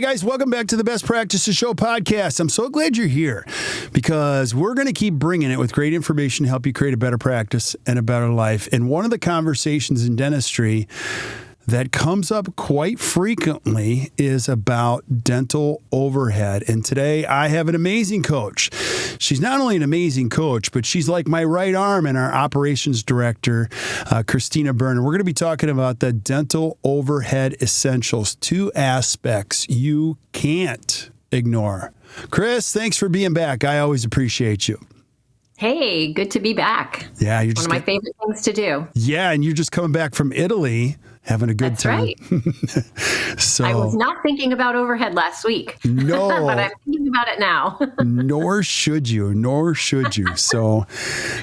guys, welcome back to the Best Practices Show podcast. I'm so glad you're here because we're going to keep bringing it with great information to help you create a better practice and a better life. And one of the conversations in dentistry that comes up quite frequently is about dental overhead. And today I have an amazing coach. She's not only an amazing coach, but she's like my right arm and our operations director, Christina Byrne. We're going to be talking about the dental overhead essentials, 2 aspects you can't ignore. Chris, thanks for being back. I always appreciate you. Hey, good to be back. Yeah, you're one of my favorite things to do. Yeah, and you're just coming back from Italy, having a good That's time. Right. So I was not thinking about overhead last week. No. But I'm thinking about it now. Nor should you. So,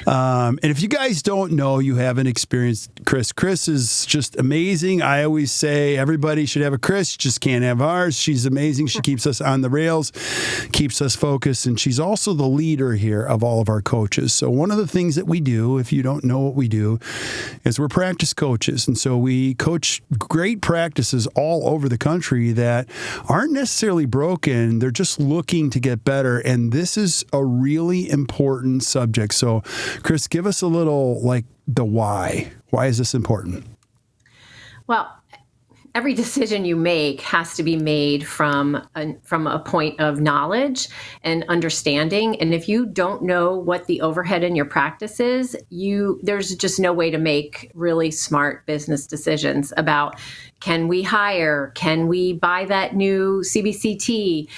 and if you guys don't know, you haven't experienced Chris. Chris is just amazing. I always say everybody should have a Chris, you just can't have ours. She's amazing. She keeps us on the rails, keeps us focused, and she's also the leader here of all of our coaches. So one of the things that we do, if you don't know what we do, is we're practice coaches. And so we coach great practices all over the country that aren't necessarily broken. They're just looking to get better. And this is a really important subject. So, Chris, give us a little like the why. Why is this important? Well, every decision you make has to be made from a point of knowledge and understanding. And if you don't know what the overhead in your practice is, there's just no way to make really smart business decisions about, can we hire? Can we buy that new CBCT?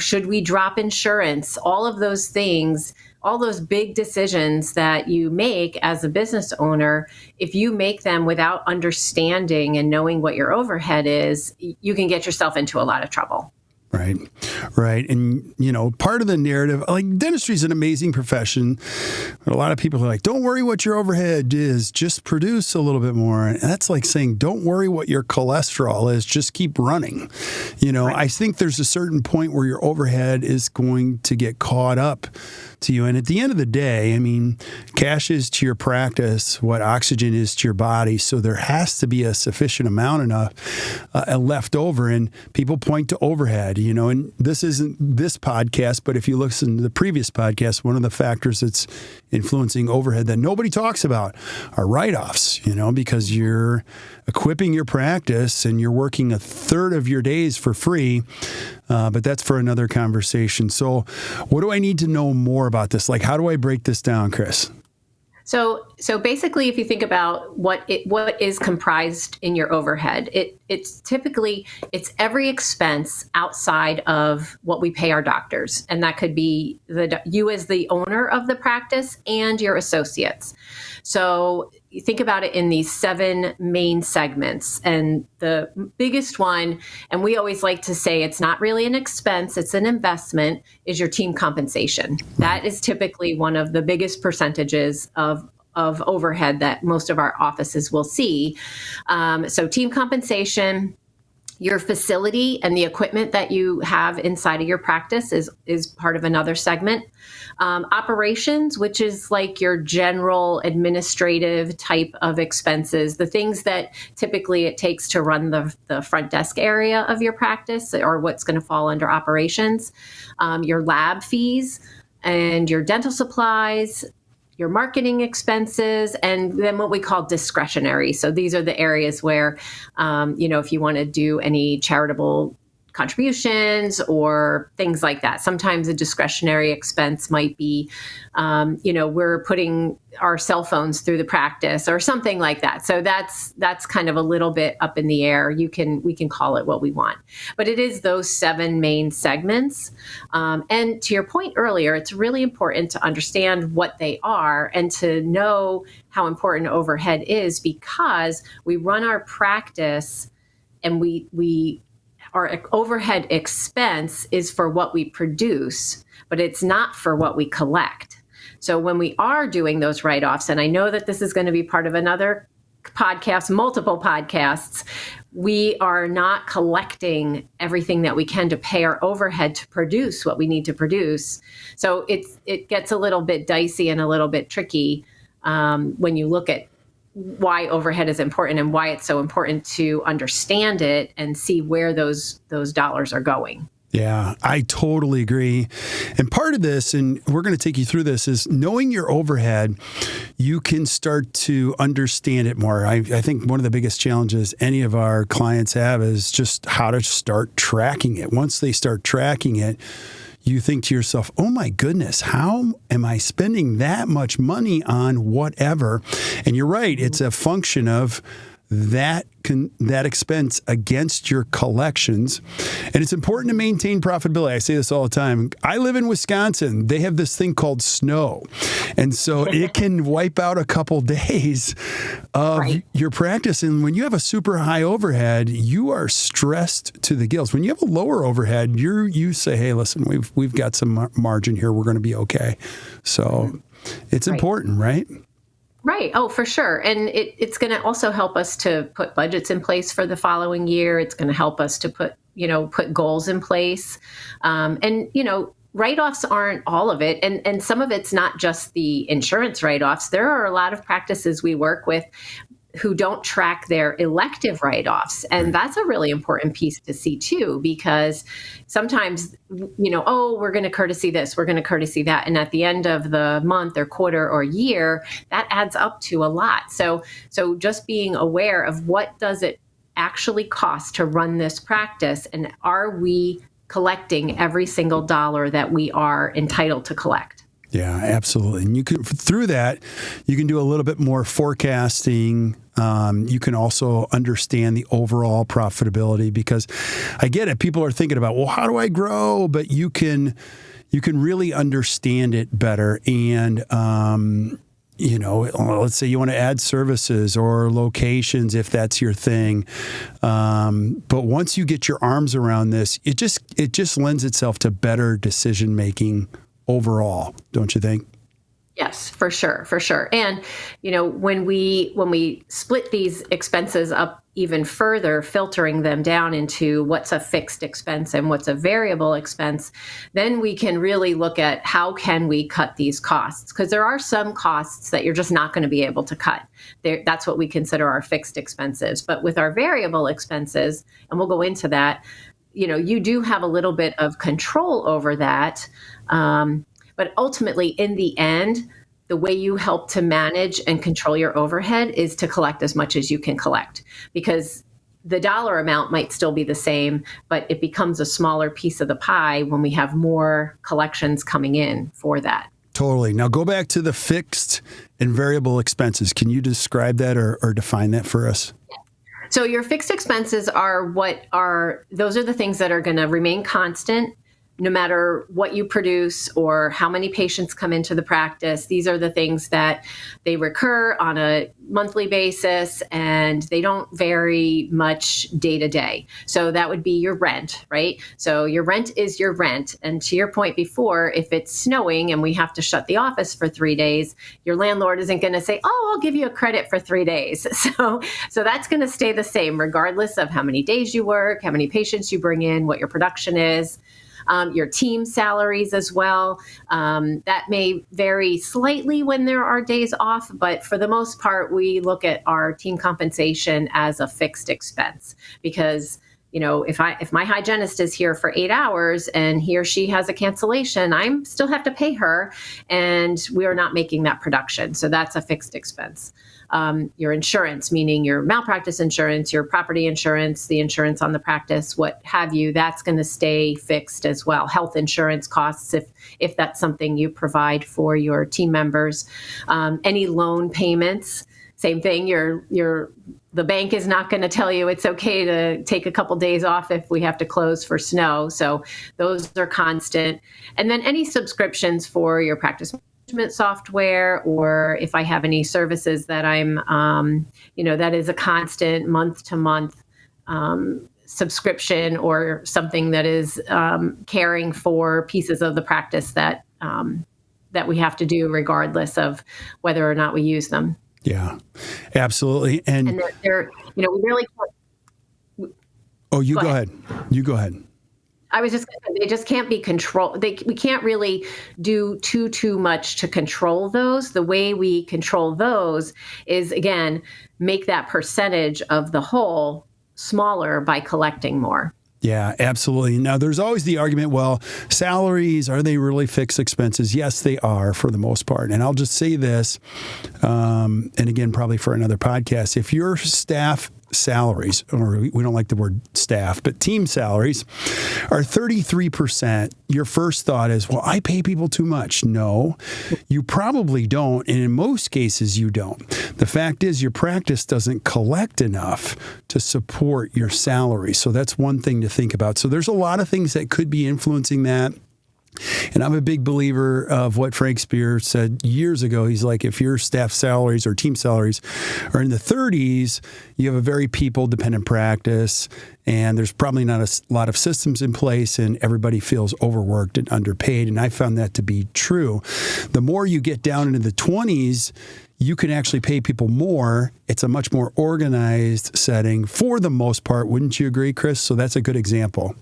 Should we drop insurance? All of those things, all those big decisions that you make as a business owner, if you make them without understanding and knowing what your overhead is, you can get yourself into a lot of trouble. Right. And, part of the narrative, like dentistry is an amazing profession. But a lot of people are like, don't worry what your overhead is, just produce a little bit more. And that's like saying, don't worry what your cholesterol is, just keep running. Right. I think there's a certain point where your overhead is going to get caught up to you. And at the end of the day, cash is to your practice what oxygen is to your body. So there has to be a sufficient amount enough left over. And people point to overhead, and this isn't this podcast, but if you listen to the previous podcast, one of the factors that's influencing overhead that nobody talks about are write-offs, because you're equipping your practice and you're working a third of your days for free. But that's for another conversation. So what do I need to know more about this? Like, how do I break this down, Chris? So basically, if you think about what is comprised in your overhead, it's typically every expense outside of what we pay our doctors, and that could be you as the owner of the practice and your associates. So you think about it in these 7 main segments, and the biggest one, and we always like to say it's not really an expense, it's an investment, is your team compensation. That is typically one of the biggest percentages of overhead that most of our offices will see. So team compensation, your facility and the equipment that you have inside of your practice is part of another segment. Operations, which is like your general administrative type of expenses, the things that typically it takes to run the front desk area of your practice, or what's going to fall under operations. Your lab fees and your dental supplies, your marketing expenses, and then what we call discretionary. So these are the areas where, if you want to do any charitable contributions or things like that. Sometimes a discretionary expense might be, we're putting our cell phones through the practice or something like that. So that's kind of a little bit up in the air. We can call it what we want, but it is those 7 main segments. And to your point earlier, it's really important to understand what they are and to know how important overhead is, because we run our practice and our overhead expense is for what we produce, but it's not for what we collect. So when we are doing those write-offs, and I know that this is going to be part of another podcast, multiple podcasts, we are not collecting everything that we can to pay our overhead to produce what we need to produce. So it gets a little bit dicey and a little bit tricky when you look at why overhead is important and why it's so important to understand it and see where those dollars are going. Yeah, I totally agree. And part of this, and we're going to take you through this, is knowing your overhead, you can start to understand it more. I think one of the biggest challenges any of our clients have is just how to start tracking it. Once they start tracking it, you think to yourself, oh my goodness, how am I spending that much money on whatever? And you're right, it's a function of that expense against your collections. And it's important to maintain profitability. I say this all the time. I live in Wisconsin. They have this thing called snow. And so it can wipe out a couple days of your practice. And when you have a super high overhead, you are stressed to the gills. When you have a lower overhead, you say, hey, listen, we've got some margin here. We're going to be okay. So it's important, right? Right. Oh, for sure. And it's going to also help us to put budgets in place for the following year. It's going to help us to put goals in place. Write-offs aren't all of it. And some of it's not just the insurance write-offs. There are a lot of practices we work with who don't track their elective write-offs. And that's a really important piece to see too, because sometimes, we're going to courtesy this, we're going to courtesy that. And at the end of the month or quarter or year, that adds up to a lot. So just being aware of what does it actually cost to run this practice, and are we collecting every single dollar that we are entitled to collect? Yeah, absolutely. And you can, through that, you can do a little bit more forecasting. You can also understand the overall profitability, because I get it. People are thinking about, well, how do I grow? But you can really understand it better. And, let's say you want to add services or locations if that's your thing. But once you get your arms around this, it just lends itself to better decision making overall, don't you think? Yes, for sure. And, when we split these expenses up even further, filtering them down into what's a fixed expense and what's a variable expense, then we can really look at how can we cut these costs? Because there are some costs that you're just not going to be able to cut. That's what we consider our fixed expenses. But with our variable expenses, and we'll go into that, you do have a little bit of control over that. But ultimately, in the end, the way you help to manage and control your overhead is to collect as much as you can collect, because the dollar amount might still be the same, but it becomes a smaller piece of the pie when we have more collections coming in for that. Totally. Now go back to the fixed and variable expenses. Can you describe that or define that for us? So your fixed expenses those are the things that are going to remain constant no matter what you produce or how many patients come into the practice. These are the things that they recur on a monthly basis, and they don't vary much day to day. So that would be your rent, right? So your rent is your rent. And to your point before, if it's snowing and we have to shut the office for 3 days, your landlord isn't going to say, oh, I'll give you a credit for 3 days. So that's going to stay the same regardless of how many days you work, how many patients you bring in, what your production is. Your team salaries as well. That may vary slightly when there are days off, but for the most part, we look at our team compensation as a fixed expense, because if my hygienist is here for 8 hours and he or she has a cancellation, I still have to pay her, and we are not making that production. So that's a fixed expense. Your insurance, meaning your malpractice insurance, your property insurance, the insurance on the practice, what have you, that's going to stay fixed as well. Health insurance costs, if that's something you provide for your team members. Any loan payments, same thing. The bank is not going to tell you it's okay to take a couple days off if we have to close for snow. So those are constant. And then any subscriptions for your practice management software, or if I have any services that I'm, that is a constant month to month subscription, or something that is caring for pieces of the practice that we have to do regardless of whether or not we use them. Yeah, absolutely. And they're we really. Oh, you go ahead. You go ahead. I was just gonna say, they just can't be controlled. We can't really do too much to control those. The way we control those is, again, make that percentage of the whole smaller by collecting more. Yeah, absolutely. Now, there's always the argument, well, salaries, are they really fixed expenses? Yes, they are for the most part. And I'll just say this, and again, probably for another podcast, if your staff salaries, or we don't like the word staff, but team salaries are 33%, your first thought is, well, I pay people too much. No, you probably don't. And in most cases, you don't. The fact is your practice doesn't collect enough to support your salary. So that's one thing to think about. So there's a lot of things that could be influencing that. And I'm a big believer of what Frank Spear said years ago. He's like, if your staff salaries or team salaries are in the 30s, you have a very people-dependent practice, and there's probably not a lot of systems in place, and everybody feels overworked and underpaid. And I found that to be true. The more you get down into the 20s, you can actually pay people more. It's a much more organized setting for the most part. Wouldn't you agree, Chris? So that's a good example.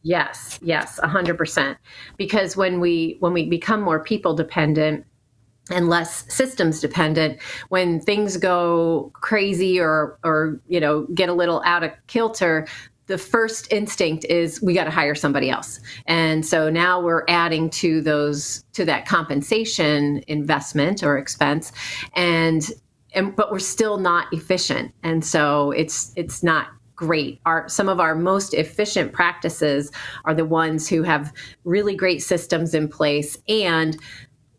Yes, 100%. Because when we become more people dependent and less systems dependent, when things go crazy or get a little out of kilter, the first instinct is we got to hire somebody else. And so now we're adding to that compensation investment or expense, but we're still not efficient. And so it's not great. Some of our most efficient practices are the ones who have really great systems in place, and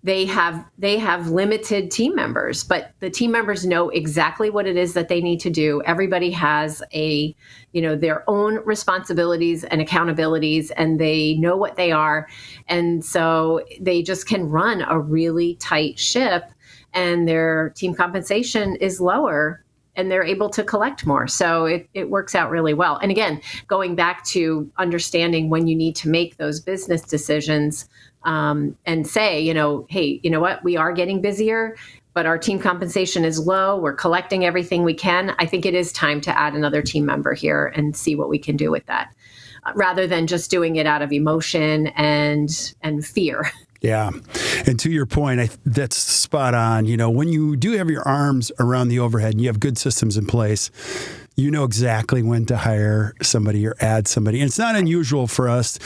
they have limited team members, but the team members know exactly what it is that they need to do. Everybody has their own responsibilities and accountabilities, and they know what they are. And so they just can run a really tight ship, and their team compensation is lower, and they're able to collect more. So it works out really well. And again, going back to understanding when you need to make those business decisions, and say, hey, you know what, we are getting busier, but our team compensation is low. We're collecting everything we can. I think it is time to add another team member here and see what we can do with that, rather than just doing it out of emotion and fear. Yeah. And to your point, that's spot on. When you do have your arms around the overhead and you have good systems in place, you know exactly when to hire somebody or add somebody. And it's not unusual for us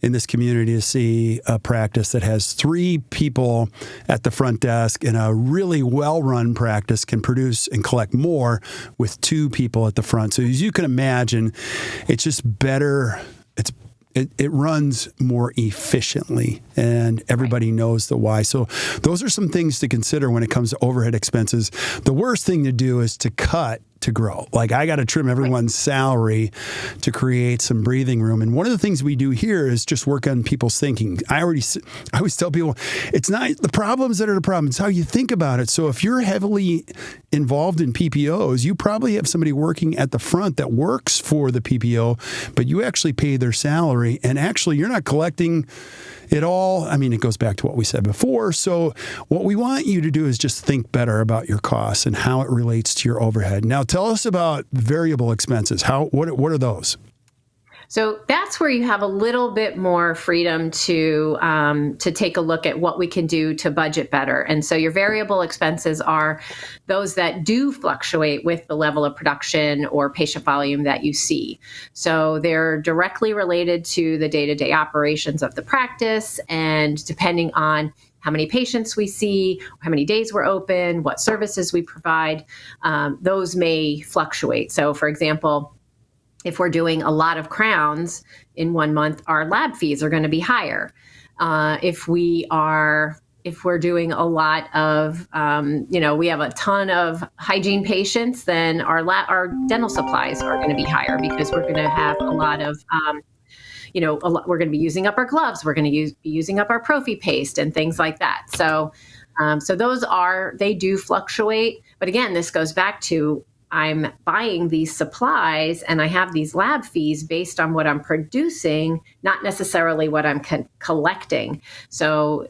in this community to see a practice that has 3 people at the front desk, and a really well-run practice can produce and collect more with 2 people at the front. So as you can imagine, it's just better. It runs more efficiently, and everybody knows the why. So those are some things to consider when it comes to overhead expenses. The worst thing to do is to cut to grow. Like, I got to trim everyone's salary to create some breathing room. And one of the things we do here is just work on people's thinking. I always tell people, it's not the problems that are the problem, it's how you think about it. So if you're heavily involved in PPOs, you probably have somebody working at the front that works for the PPO, but you actually pay their salary, and actually you're not collecting it all. I mean, it goes back to what we said before. So what we want you to do is just think better about your costs and how it relates to your overhead. Now, tell us about variable expenses. What are those? So that's where you have a little bit more freedom to take a look at what we can do to budget better. And so your variable expenses are those that do fluctuate with the level of production or patient volume that you see. So they're directly related to the day-to-day operations of the practice, and depending on how many patients we see, how many days we're open, what services we provide, those may fluctuate. So for example, if we're doing a lot of crowns in 1 month, our lab fees are going to be higher. If we're doing a lot of, we have a ton of hygiene patients, then our dental supplies are going to be higher, because we're going to have a lot of, we're going to be using up our gloves. We're going to be using up our prophy paste and things like that. So they do fluctuate. But again, this goes back to, I'm buying these supplies and I have these lab fees based on what I'm producing, not necessarily what I'm collecting. So,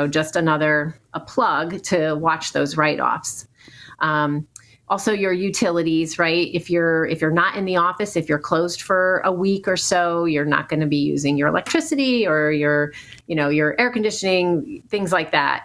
just a plug to watch those write-offs. Also your utilities, right? If you're not in the office, if you're closed for a week or so, you're not going to be using your electricity or your air conditioning, things like that.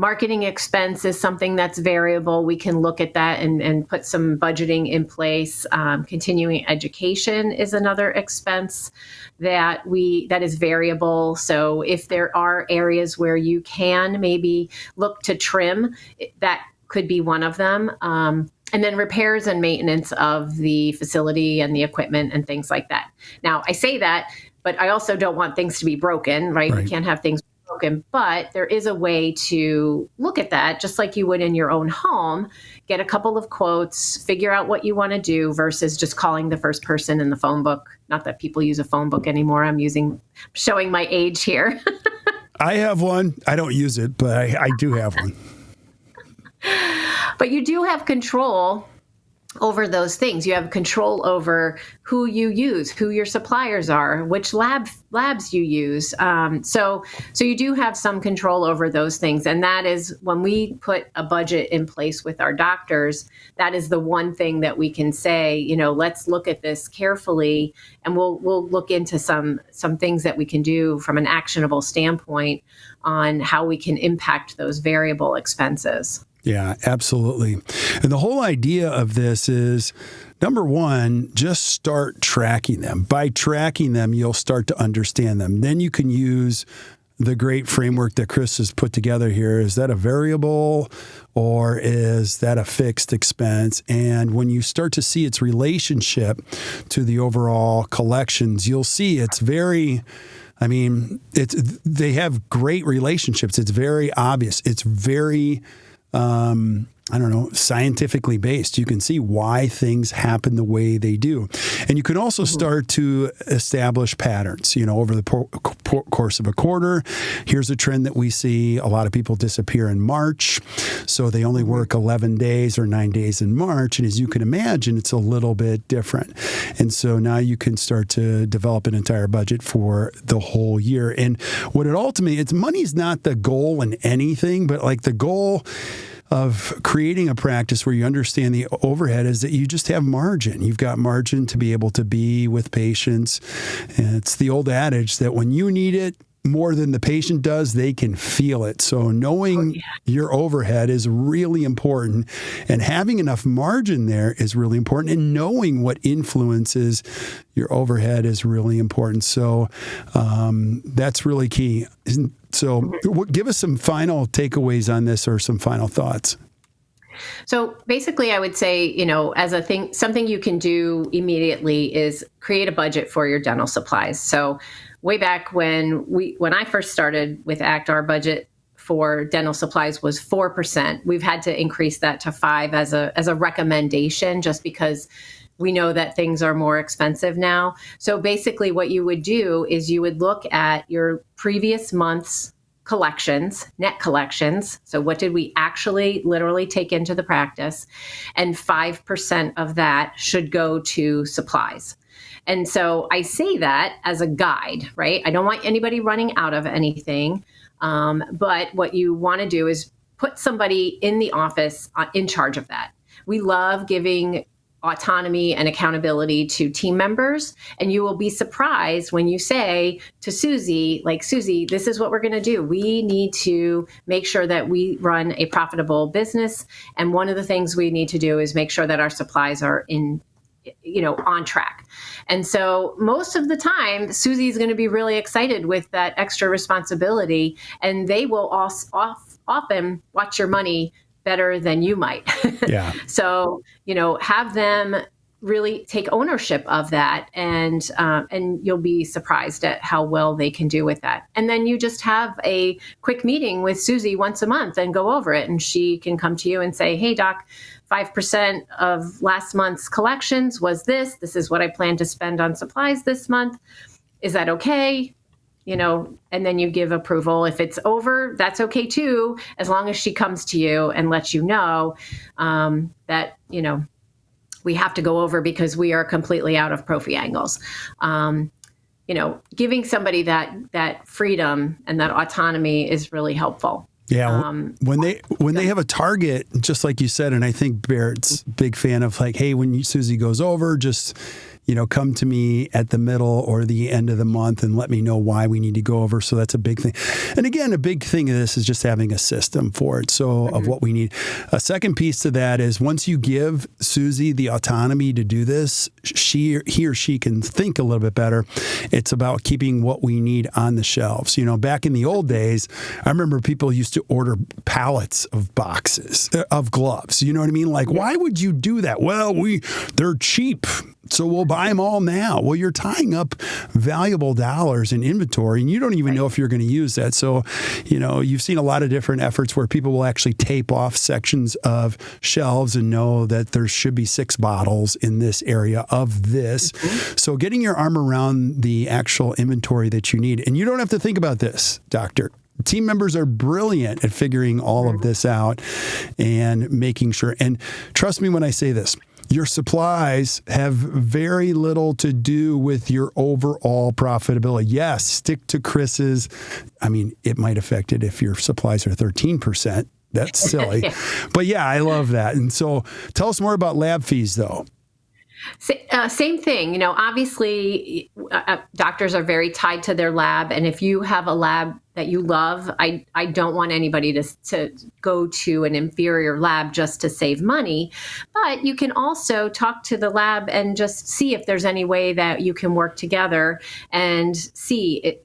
Marketing expense is something that's variable. We can look at that and put some budgeting in place. Continuing education is another expense that is variable. So if there are areas where you can maybe look to trim, that could be one of them. And then repairs and maintenance of the facility and the equipment and things like that. Now, I say that, but I also don't want things to be broken, right? You can't have things broken, but there is a way to look at that, just like you would in your own home, get a couple of quotes, figure out what you want to do versus just calling the first person in the phone book. Not that people use a phone book anymore. I'm showing my age here. I have one. I don't use it, but I do have one. But you do have control over those things. You have control over who you use, who your suppliers are, which labs you use. So you do have some control over those things. And that is when we put a budget in place with our doctors, that is the one thing that we can say, let's look at this carefully, and we'll look into some things that we can do from an actionable standpoint on how we can impact those variable expenses. Yeah, absolutely. And the whole idea of this is, number one, just start tracking them. By tracking them, you'll start to understand them. Then you can use the great framework that Chris has put together here. Is that a variable or is that a fixed expense? And when you start to see its relationship to the overall collections, you'll see it's very... they have great relationships. It's very obvious. It's very... scientifically based. You can see why things happen the way they do. And you can also start to establish patterns, over the course of a quarter. Here's a trend that we see. A lot of people disappear in March. So they only work 11 days or 9 days in March. And as you can imagine, it's a little bit different. And so now you can start to develop an entire budget for the whole year. And what it ultimately, money's not the goal in anything, but like the goal of creating a practice where you understand the overhead is that you just have margin. You've got margin to be able to be with patients. And it's the old adage that when you need it more than the patient does, they can feel it. So knowing your overhead is really important, and having enough margin there is really important, and knowing what influences your overhead is really important. So that's really key. So give us some final takeaways on this or some final thoughts. So basically, I would say, as something you can do immediately is create a budget for your dental supplies. So way back when I first started with ACT, our budget for dental supplies was 4%. We've had to increase that to 5% as a recommendation, just because we know that things are more expensive now. So basically what you would do is you would look at your previous month's collections, net collections. So what did we actually literally take into the practice? And 5% of that should go to supplies. And so I say that as a guide, right? I don't want anybody running out of anything. But what you want to do is put somebody in the office in charge of that. We love giving autonomy and accountability to team members. And you will be surprised when you say to Susie, Susie, this is what we're going to do. We need to make sure that we run a profitable business. And one of the things we need to do is make sure that our supplies are on track. And so most of the time, Susie is going to be really excited with that extra responsibility, and they will often watch your money better than you might. Yeah. So, have them really take ownership of that, and you'll be surprised at how well they can do with that. And then you just have a quick meeting with Susie once a month and go over it, and she can come to you and say, hey, doc, 5% of last month's collections was this. This is what I plan to spend on supplies this month. Is that okay? And then you give approval. If it's over, that's okay too, as long as she comes to you and lets you know that, we have to go over because we are completely out of prophy angles. Giving somebody that freedom and that autonomy is really helpful. Yeah, when they have a target, just like you said, and I think Barrett's a big fan of like, hey, when Susie goes over, just come to me at the middle or the end of the month and let me know why we need to go over. So that's a big thing. And again, a big thing of this is just having a system for it. So of what we need. A second piece to that is once you give Susie the autonomy to do this, he or she can think a little bit better. It's about keeping what we need on the shelves. Back in the old days, I remember people used to order pallets of boxes of gloves. You know what I mean? Like, why would you do that? Well, they're cheap, so we'll buy them all now. Well, you're tying up valuable dollars in inventory, and you don't even know if you're going to use that. So, you've seen a lot of different efforts where people will actually tape off sections of shelves and know that there should be 6 bottles in this area of this. So getting your arm around the actual inventory that you need. And you don't have to think about this, Doctor. Team members are brilliant at figuring all of this out and making sure. And trust me when I say this, your supplies have very little to do with your overall profitability. Yes, stick to Chris's. I mean, it might affect it if your supplies are 13%. That's silly. But yeah, I love that. And so tell us more about lab fees, though. Same thing. Obviously, doctors are very tied to their lab. And if you have a lab that you love, I don't want anybody to go to an inferior lab just to save money. But you can also talk to the lab and just see if there's any way that you can work together and see,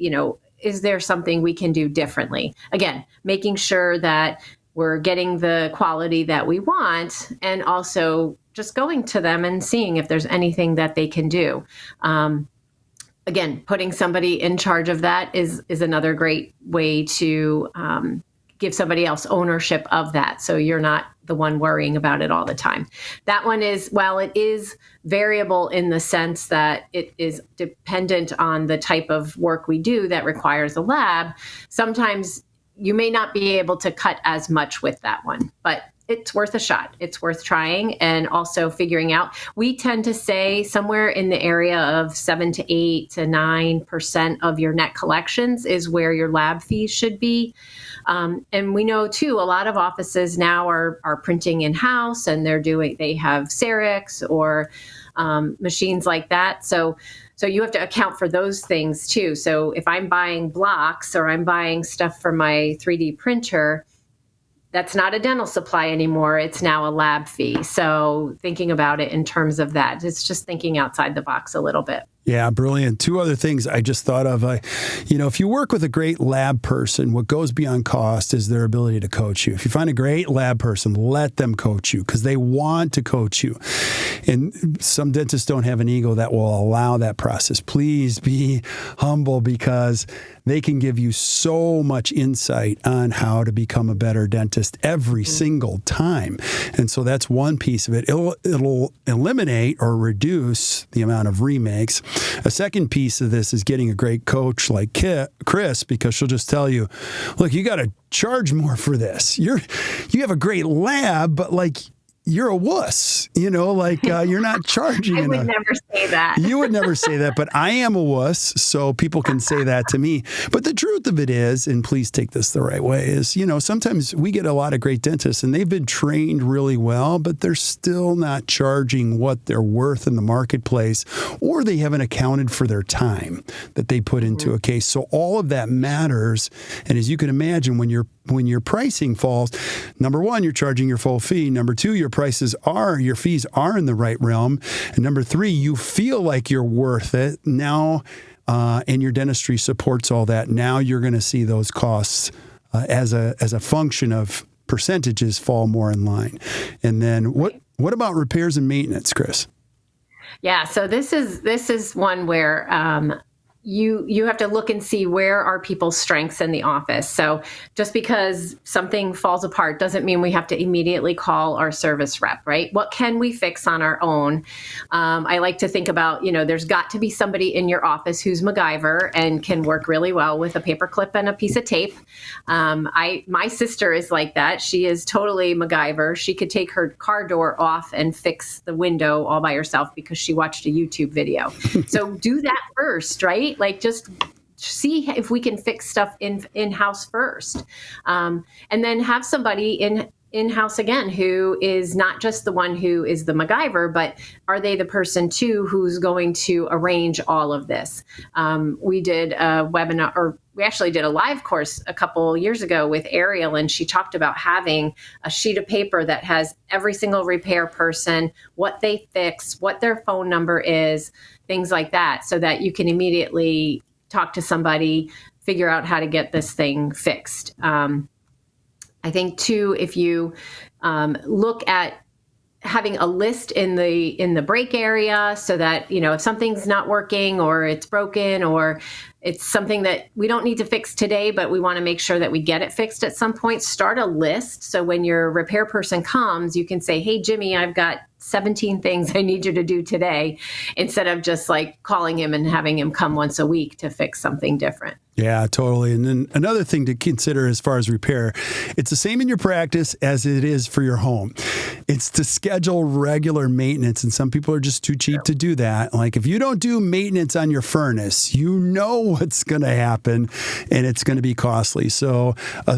is there something we can do differently? Again, making sure that we're getting the quality that we want, and also just going to them and seeing if there's anything that they can do. Again, putting somebody in charge of that is another great way to give somebody else ownership of that, so you're not the one worrying about it all the time. That one is, while it is variable in the sense that it is dependent on the type of work we do that requires a lab, sometimes you may not be able to cut as much with that one, but it's worth a shot. It's worth trying, and also figuring out. We tend to say somewhere in the area of 7 to 8 to 9% of your net collections is where your lab fees should be. And we know too, a lot of offices now are printing in-house, and they have Xerox or machines like that. So you have to account for those things too. So if I'm buying blocks or I'm buying stuff for my 3D printer, that's not a dental supply anymore. It's now a lab fee. So thinking about it in terms of that, it's just thinking outside the box a little bit. Yeah, brilliant. 2 other things I just thought of. If you work with a great lab person, what goes beyond cost is their ability to coach you. If you find a great lab person, let them coach you because they want to coach you. And some dentists don't have an ego that will allow that process. Please be humble because they can give you so much insight on how to become a better dentist every single time. And so that's one piece of it. It'll eliminate or reduce the amount of remakes. A second piece of this is getting a great coach like Chris, because she'll just tell you, look, you got to charge more for this. You have a great lab, but you're a wuss, you're not charging enough. I would never say that. You would never say that, but I am a wuss, so people can say that to me. But the truth of it is, and please take this the right way, is, sometimes we get a lot of great dentists and they've been trained really well, but they're still not charging what they're worth in the marketplace, or they haven't accounted for their time that they put into a case. So all of that matters. And as you can imagine, when your pricing falls, number one, you're charging your full fee. Number two, your fees are in the right realm. And number three, you feel like you're worth it now, and your dentistry supports all that. Now you're going to see those costs as a function of percentages fall more in line. And then what about repairs and maintenance, Chris? Yeah, so this is one where you have to look and see where are people's strengths in the office. So just because something falls apart doesn't mean we have to immediately call our service rep, right? What can we fix on our own? I like to think about, there's got to be somebody in your office who's MacGyver and can work really well with a paperclip and a piece of tape. My sister is like that. She is totally MacGyver. She could take her car door off and fix the window all by herself because she watched a YouTube video. So do that first, right? Just see if we can fix stuff in-house first. And then have somebody in-house again, who is not just the one who is the MacGyver, but are they the person too who's going to arrange all of this? We did a webinar, or we actually did a live course a couple years ago with Ariel, and she talked about having a sheet of paper that has every single repair person, what they fix, what their phone number is, things like that, so that you can immediately talk to somebody, figure out how to get this thing fixed. I think too, if you look at having a list in the break area, so that, if something's not working or it's broken or it's something that we don't need to fix today, but we want to make sure that we get it fixed at some point, start a list. So when your repair person comes, you can say, hey, Jimmy, I've got 17 things I need you to do today, instead of just like calling him and having him come once a week to fix something different. Yeah, totally. And then another thing to consider as far as repair, it's the same in your practice as it is for your home. It's to schedule regular maintenance, and some people are just too cheap to do that. Like if you don't do maintenance on your furnace, you know what's going to happen, and it's going to be costly. So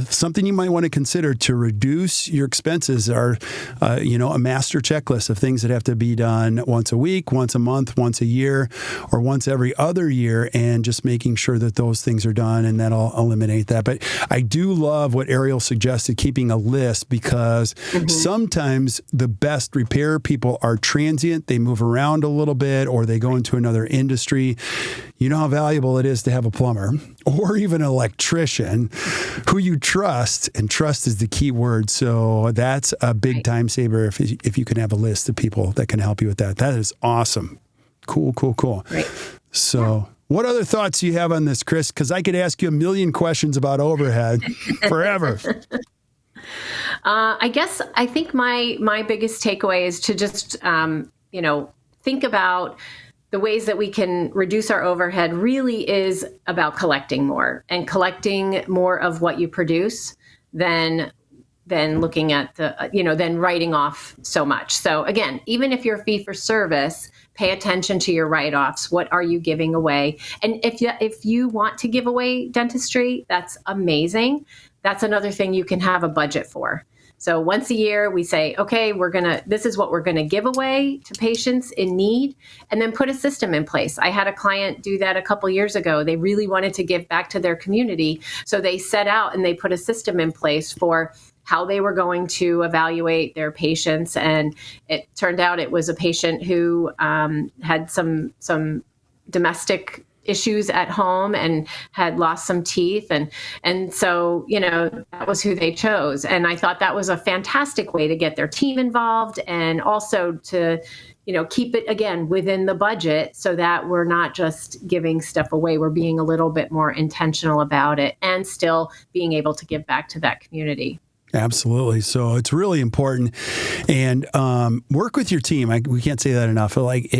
something you might want to consider to reduce your expenses are, a master checklist of things that have to be done once a week, once a month, once a year, or once every other year, and just making sure that those things are done, and that'll eliminate that. But I do love what Ariel suggested, keeping a list, because sometimes the best repair people are transient. They move around a little bit, or they go into another industry. You know how valuable it is to have a plumber or even an electrician who you trust, and trust is the key word. So that's a big time saver if you can have a list of people that can help you with that. That is awesome. Cool. Right. So what other thoughts do you have on this, Chris? Because I could ask you a million questions about overhead forever. I think my biggest takeaway is to just, think about the ways that we can reduce our overhead. Really is about collecting more of what you produce than looking at than writing off so much. So again, even if you're fee for service, pay attention to your write-offs. What are you giving away? And if you want to give away dentistry, that's amazing. That's another thing you can have a budget for. So once a year we say, okay, this is what we're going to give away to patients in need, and then put a system in place. I had a client do that a couple years ago. They really wanted to give back to their community. So they set out and they put a system in place for how they were going to evaluate their patients. And it turned out it was a patient who had some domestic issues at home and had lost some teeth. And so, that was who they chose. And I thought that was a fantastic way to get their team involved, and also to, keep it, again, within the budget, so that we're not just giving stuff away. We're being a little bit more intentional about it, and still being able to give back to that community. Absolutely. So it's really important. And work with your team. We can't say that enough. Like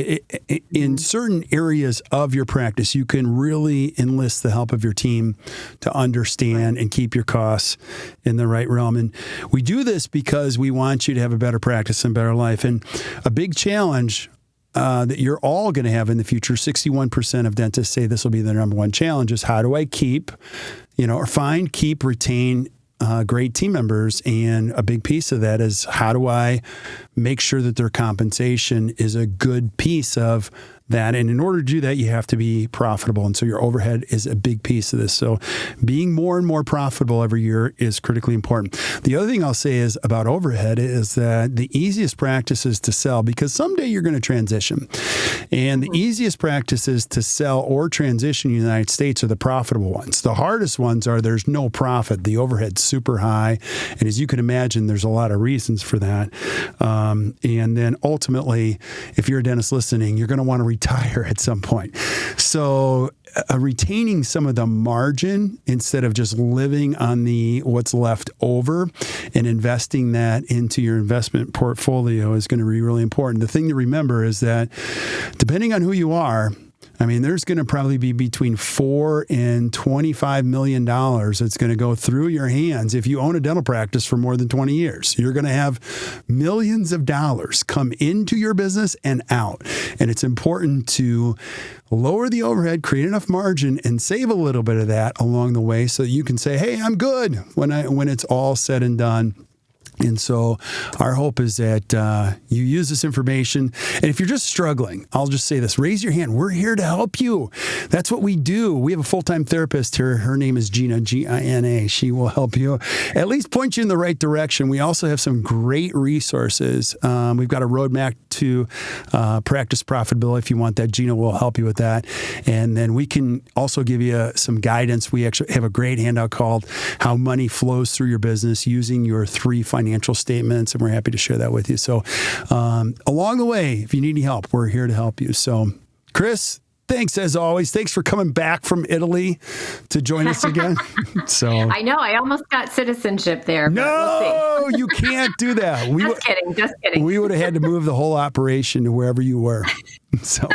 in certain areas of your practice, you can really enlist the help of your team to understand and keep your costs in the right realm. And we do this because we want you to have a better practice and better life. And a big challenge that you're all going to have in the future, 61% of dentists say this will be their number one challenge, is how do I keep, retain great team members. And a big piece of that is, how do I make sure that their compensation is a good piece of that? And in order to do that, you have to be profitable. And so your overhead is a big piece of this. So being more and more profitable every year is critically important. The other thing I'll say is about overhead is that the easiest practices to sell, because someday you're going to transition. And the easiest practices to sell or transition in the United States are the profitable ones. The hardest ones are there's no profit. The overhead's super high. And as you can imagine, there's a lot of reasons for that. And then ultimately, if you're a dentist listening, you're going to want to retire at some point. So retaining some of the margin instead of just living on what's left over and investing that into your investment portfolio is going to be really important. The thing to remember is that depending on who you are, I mean, there's going to probably be between $4 and $25 million that's going to go through your hands if you own a dental practice for more than 20 years. You're going to have millions of dollars come into your business and out. And it's important to lower the overhead, create enough margin, and save a little bit of that along the way so that you can say, hey, I'm good when it's all said and done. And so our hope is that you use this information. And if you're just struggling, I'll just say this, raise your hand. We're here to help you. That's what we do. We have a full-time therapist here. Her name is Gina, Gina. She will help you, at least point you in the right direction. We also have some great resources. We've got a roadmap to practice profitability. If you want that, Gina will help you with that. And then we can also give you some guidance. We actually have a great handout called How Money Flows Through Your Business using your 3 financial statements, and we're happy to share that with you. So along the way, if you need any help, we're here to help you. So Chris, thanks as always. Thanks for coming back from Italy to join us again. So I know I almost got citizenship there. No, we'll see. You can't do that. Just kidding. We would have had to move the whole operation to wherever you were. So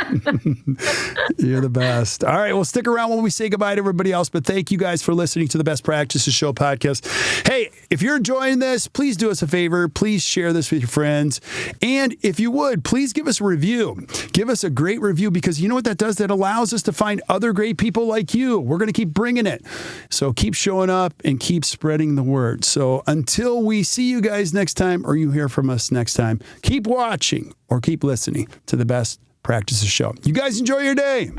you're the best. All right. Well, stick around when we say goodbye to everybody else. But thank you guys for listening to the Best Practices Show podcast. Hey, if you're enjoying this, please do us a favor. Please share this with your friends. And if you would, please give us a review. Give us a great review, because you know what that does? That allows us to find other great people like you. We're going to keep bringing it. So keep showing up and keep spreading the word. So until we see you guys next time, or you hear from us next time, keep watching or keep listening to the Best Practices Show. You guys enjoy your day.